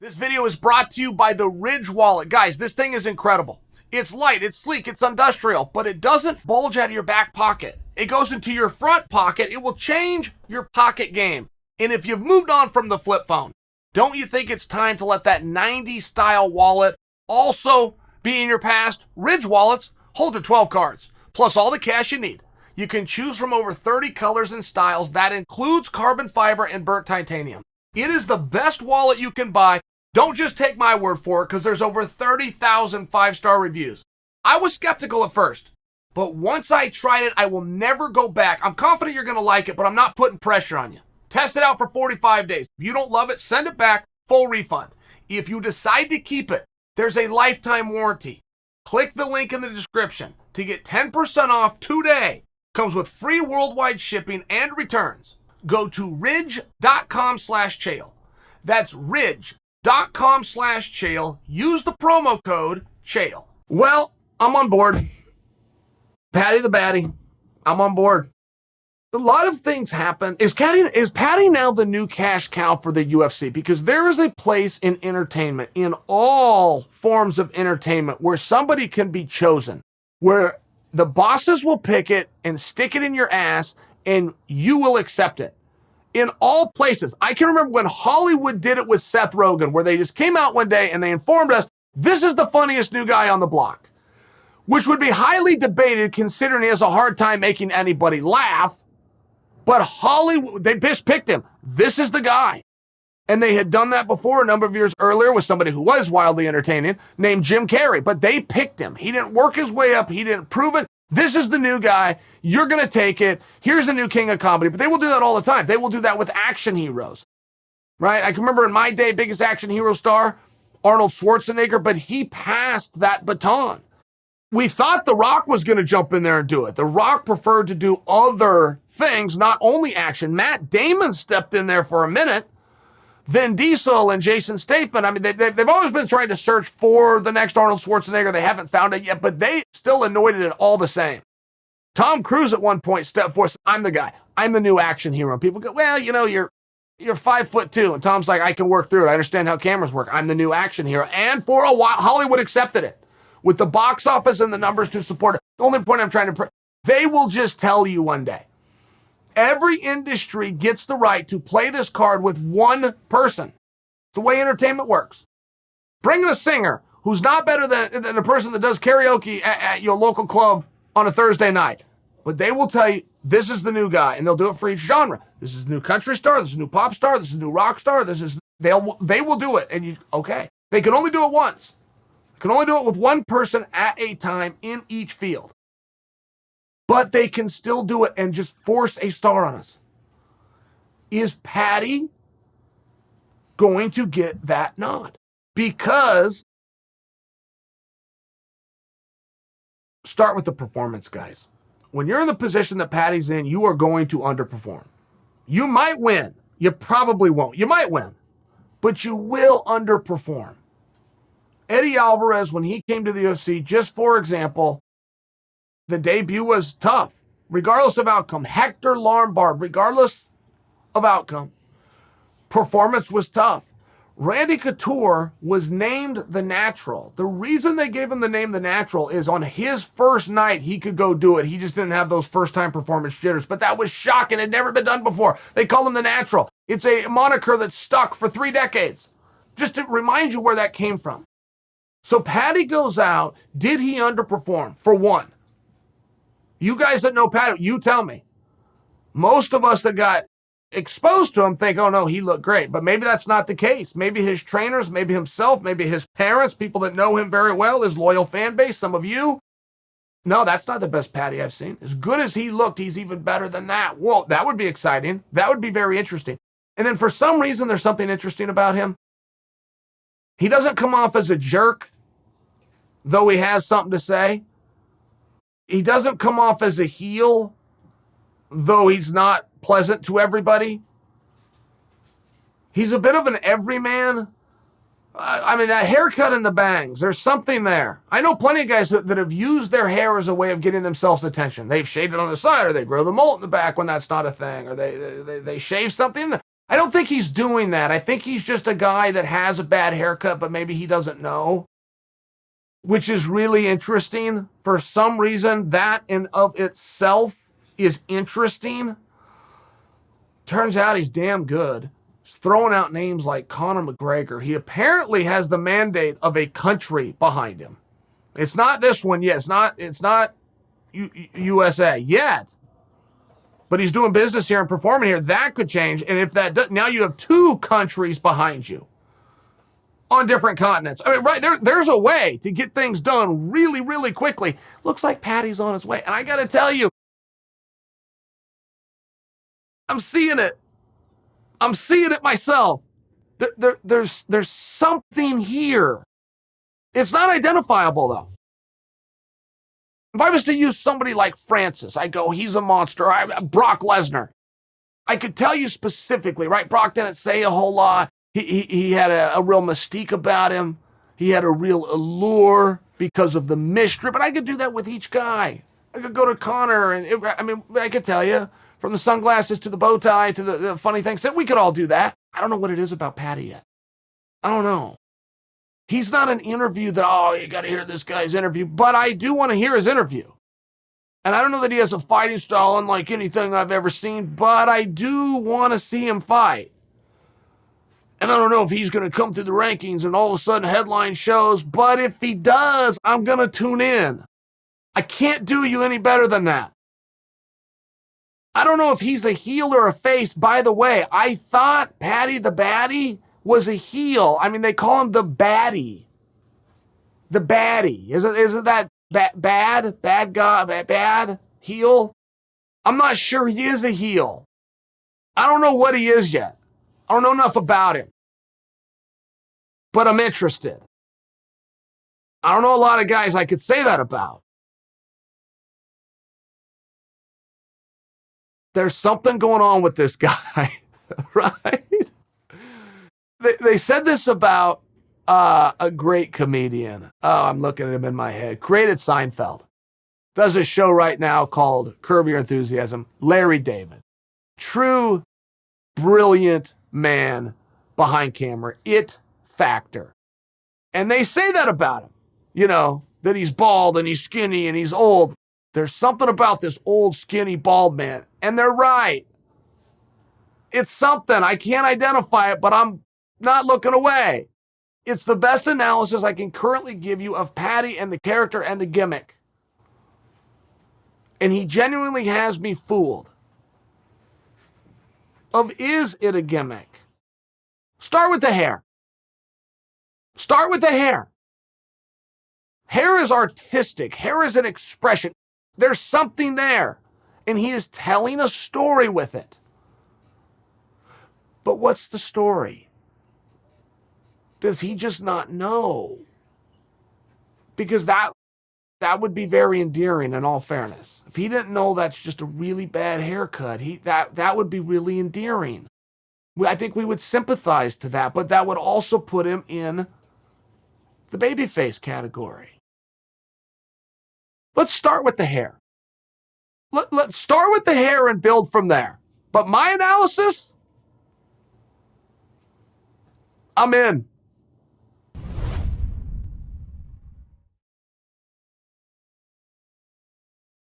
This video is brought to you by the Ridge wallet. Guys, this thing is incredible. It's light, it's sleek, it's industrial, but it doesn't bulge out of your back pocket. It goes into your front pocket. It will change your pocket game. And if you've moved on from the flip phone, don't you think it's time to let that 90s style wallet also be in your past? Ridge wallets hold to 12 cards, plus all the cash you need. You can choose from over 30 colors and styles. That includes carbon fiber and burnt titanium. It is the best wallet you can buy. Don't just take my word for it, because there's over 30,000 five-star reviews. I was skeptical at first, but once I tried it, I will never go back. I'm confident you're going to like it, but I'm not putting pressure on you. Test it out for 45 days. If you don't love it, send it back, full refund. If you decide to keep it, there's a lifetime warranty. Click the link in the description to get 10% off today. Comes with free worldwide shipping and returns. Go to ridge.com/Chael. That's ridge.com/Chael. Use the promo code Chael. Well, I'm on board. Paddy the Baddy, I'm on board. A lot of things happen. Is Paddy now the new cash cow for the UFC? Because there is a place in entertainment, in all forms of entertainment, where somebody can be chosen, where the bosses will pick it and stick it in your ass and you will accept it. In all places. I can remember when Hollywood did it with Seth Rogen, where they just came out one day and they informed us, this is the funniest new guy on the block, which would be highly debated considering he has a hard time making anybody laugh. But Hollywood, they just picked him. This is the guy. And they had done that before a number of years earlier with somebody who was wildly entertaining named Jim Carrey. But they picked him. He didn't work his way up. He didn't prove it. This is the new guy. You're going to take it. Here's the new king of comedy. But they will do that all the time. They will do that with action heroes, right? I can remember in my day, biggest action hero star, Arnold Schwarzenegger, but he passed that baton. We thought The Rock was going to jump in there and do it. The Rock preferred to do other things, not only action. Matt Damon stepped in there for a minute. Vin Diesel and Jason Statham, I mean, they've always been trying to search for the next Arnold Schwarzenegger. They haven't found it yet, but they still anointed it all the same. Tom Cruise at one point stepped forth, I'm the guy. I'm the new action hero. And people go, well, you know, you're 5'2". And Tom's like, I can work through it. I understand how cameras work. I'm the new action hero. And for a while, Hollywood accepted it. With the box office and the numbers to support it. The only point I'm trying to, they will just tell you one day. Every industry gets the right to play this card with one person. It's the way entertainment works. Bring in a singer who's not better than a person that does karaoke at your local club on a Thursday night. But they will tell you, this is the new guy, and they'll do it for each genre. This is a new country star, this is a new pop star, this is a new rock star, they will do it. And okay. They can only do it once. They can only do it with one person at a time in each field. But they can still do it and just force a star on us. Is Paddy going to get that nod? Because, start with the performance, guys. When you're in the position that Paddy's in, you are going to underperform. You might win. You probably won't. You might win. But you will underperform. Eddie Alvarez, when he came to the UFC, just for example, the debut was tough, regardless of outcome. Hector Lombard, regardless of outcome, performance was tough. Randy Couture was named the Natural. The reason they gave him the name the Natural is on his first night, he could go do it. He just didn't have those first-time performance jitters, but that was shocking. It had never been done before. They call him the Natural. It's a moniker that's stuck for 3 decades, just to remind you where that came from. So Paddy goes out. Did he underperform? For one. You guys that know Paddy, you tell me. Most of us that got exposed to him think, oh no, he looked great. But maybe that's not the case. Maybe his trainers, maybe himself, maybe his parents, people that know him very well, his loyal fan base, some of you. No, that's not the best Paddy I've seen. As good as he looked, he's even better than that. Well, that would be exciting. That would be very interesting. And then for some reason, there's something interesting about him. He doesn't come off as a jerk, though he has something to say. He doesn't come off as a heel, though he's not pleasant to everybody. He's a bit of an everyman. I mean, that haircut and the bangs, there's something there. I know plenty of guys that have used their hair as a way of getting themselves attention. They've shaved it on the side, or they grow the mullet in the back when that's not a thing, or they shave something. I don't think he's doing that. I think he's just a guy that has a bad haircut, but maybe he doesn't know, which is really interesting. For some reason, that in of itself is interesting. Turns out he's damn good. He's throwing out names like Conor McGregor. He apparently has the mandate of a country behind him. It's not this one yet. It's not USA yet. But he's doing business here and performing here. That could change. And if that does, now you have 2 countries behind you on different continents. I mean, right, there's a way to get things done really, really quickly. Looks like Paddy's on his way. And I got to tell you, I'm seeing it. I'm seeing it myself. There's something here. It's not identifiable, though. If I was to use somebody like Francis, I go, he's a monster. Brock Lesnar. I could tell you specifically, right? Brock didn't say a whole lot. He had a real mystique about him. He had a real allure because of the mystery. But I could do that with each guy. I could go to Conor, and I could tell you, from the sunglasses to the bow tie to the funny things, that we could all do that. I don't know what it is about Paddy yet. I don't know. He's not an interview that, you got to hear this guy's interview, but I do want to hear his interview. And I don't know that he has a fighting style unlike anything I've ever seen, but I do want to see him fight. And I don't know if he's going to come through the rankings and all of a sudden headline shows, but if he does, I'm going to tune in. I can't do you any better than that. I don't know if he's a heel or a face. By the way, I thought Paddy the Baddy was a heel. I mean, they call him the Baddy. The Baddy. Isn't that bad guy, bad heel? I'm not sure he is a heel. I don't know what he is yet. I don't know enough about him. But I'm interested. I don't know a lot of guys I could say that about. There's something going on with this guy, right? They said this about a great comedian. Oh, I'm looking at him in my head. Created Seinfeld. Does a show right now called Curb Your Enthusiasm. Larry David. True, brilliant man behind camera. It factor. And they say that about him. You know, that he's bald and he's skinny and he's old. There's something about this old, skinny, bald man. And they're right. It's something. I can't identify it, but I'm not looking away. It's the best analysis I can currently give you of Paddy and the character and the gimmick. And he genuinely has me fooled. Is it a gimmick? Start with the hair. Start with the hair. Hair is artistic. Hair is an expression. There's something there. And he is telling a story with it. But what's the story? Does he just not know? Because that would be very endearing in all fairness. If he didn't know that's just a really bad haircut, that would be really endearing. I think we would sympathize to that, but that would also put him in the babyface category. Let's start with the hair. Let's start with the hair and build from there. But my analysis, I'm in.